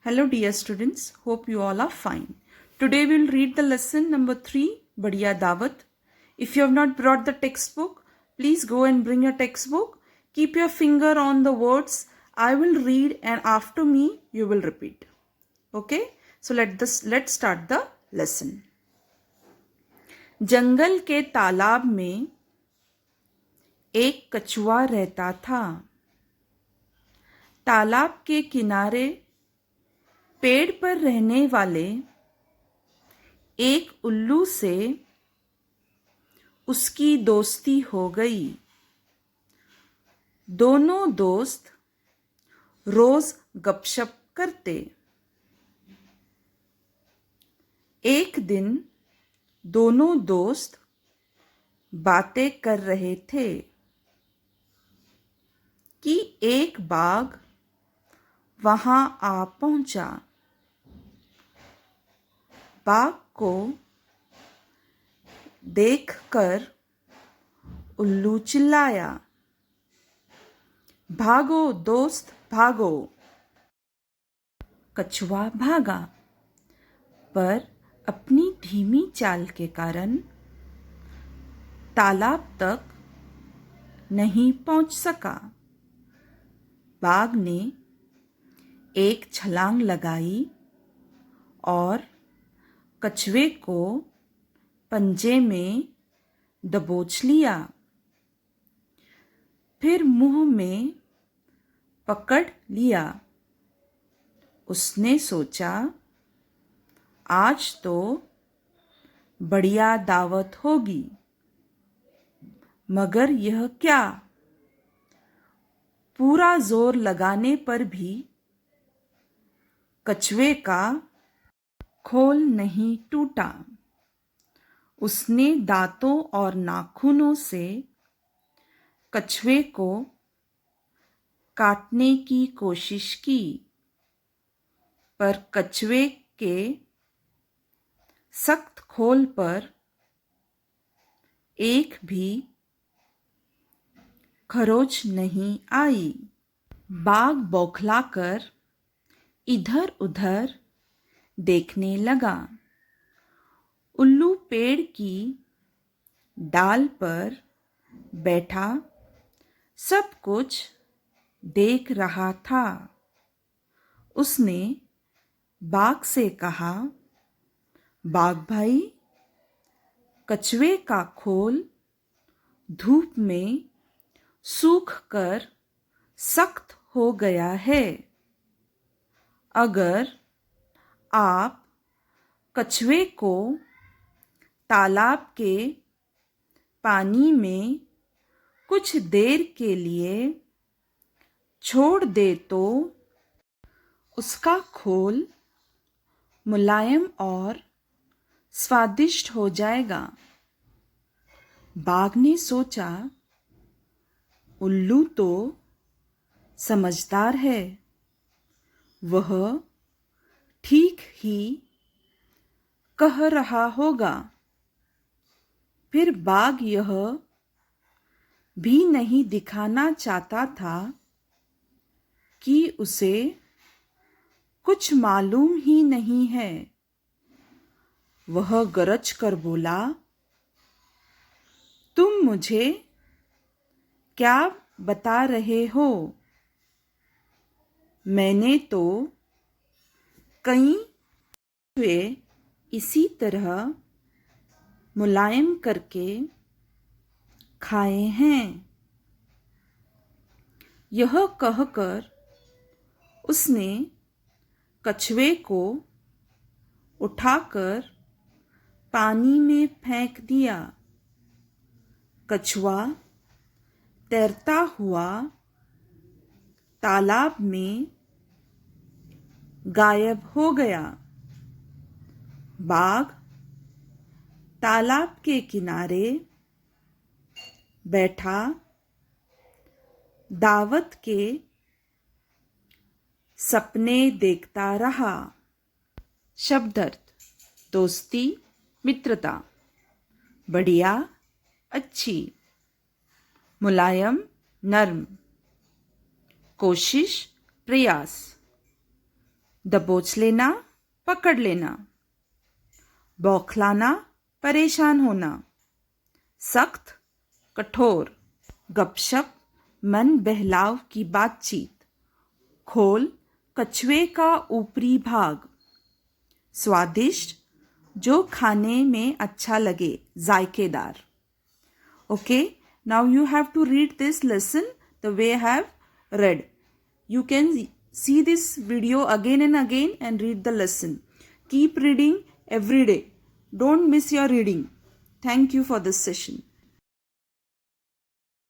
Hello dear students, hope you all are fine. Today we will read the lesson number 3, Badhiya Dawat. If you have not brought the textbook, please go and bring your textbook. Keep your finger on the words. I will read and after me you will repeat. Okay? So let's start the lesson. जंगल के तालाब में एक कछुआ रहता था। तालाब के किनारे पेड़ पर रहने वाले एक उल्लू से उसकी दोस्ती हो गई। दोनों दोस्त रोज गपशप करते। एक दिन दोनों दोस्त बातें कर रहे थे कि एक बाघ वहां आ पहुंचा। बाघ को देखकर उल्लू चिल्लाया, भागो दोस्त भागो। कछुआ भागा, पर अपनी धीमी चाल के कारण तालाब तक नहीं पहुंच सका। बाघ ने एक छलांग लगाई और कछुए को पंजे में दबोच लिया। फिर मुंह में पकड़ लिया। उसने सोचा, आज तो बढ़िया दावत होगी। मगर यह क्या, पूरा जोर लगाने पर भी कछुए का खोल नहीं टूटा। उसने दांतों और नाखूनों से कछुए को काटने की कोशिश की, पर कछुए के सख्त खोल पर एक भी खरोंच नहीं आई। बाघ बौखलाकर इधर उधर देखने लगा। उल्लू पेड़ की डाल पर बैठा सब कुछ देख रहा था। उसने बाघ से कहा, बाघ भाई, कछुए का खोल धूप में सूख कर सख्त हो गया है। अगर आप कछुए को तालाब के पानी में कुछ देर के लिए छोड़ दे तो उसका खोल मुलायम और स्वादिष्ट हो जाएगा। बाघ ने सोचा, उल्लू तो समझदार है, वह ठीक ही कह रहा होगा। फिर बाघ यह भी नहीं दिखाना चाहता था कि उसे कुछ मालूम ही नहीं है। वह गरज कर बोला, तुम मुझे क्या बता रहे हो? मैंने तो कई कछुए इसी तरह मुलायम करके खाए हैं। यह कहकर उसने कछुए को उठाकर पानी में फेंक दिया। कछुआ तैरता हुआ तालाब में गायब हो गया। बाघ तालाब के किनारे बैठा दावत के सपने देखता रहा। शब्दार्थ: दोस्ती, मित्रता। बढ़िया, अच्छी। मुलायम, नर्म। कोशिश, प्रयास। दबोच लेना, पकड़ लेना। बौखलाना, परेशान होना। सख्त, कठोर। गपशप, मन बहलाव की बातचीत। खोल, कछुए का ऊपरी भाग। स्वादिष्ट, जो खाने में अच्छा लगे, जायकेदार। Okay, now you have to read this lesson the way I have read. You can see this video again and again and read the lesson. Keep reading every day. Don't miss your reading. Thank you for this session.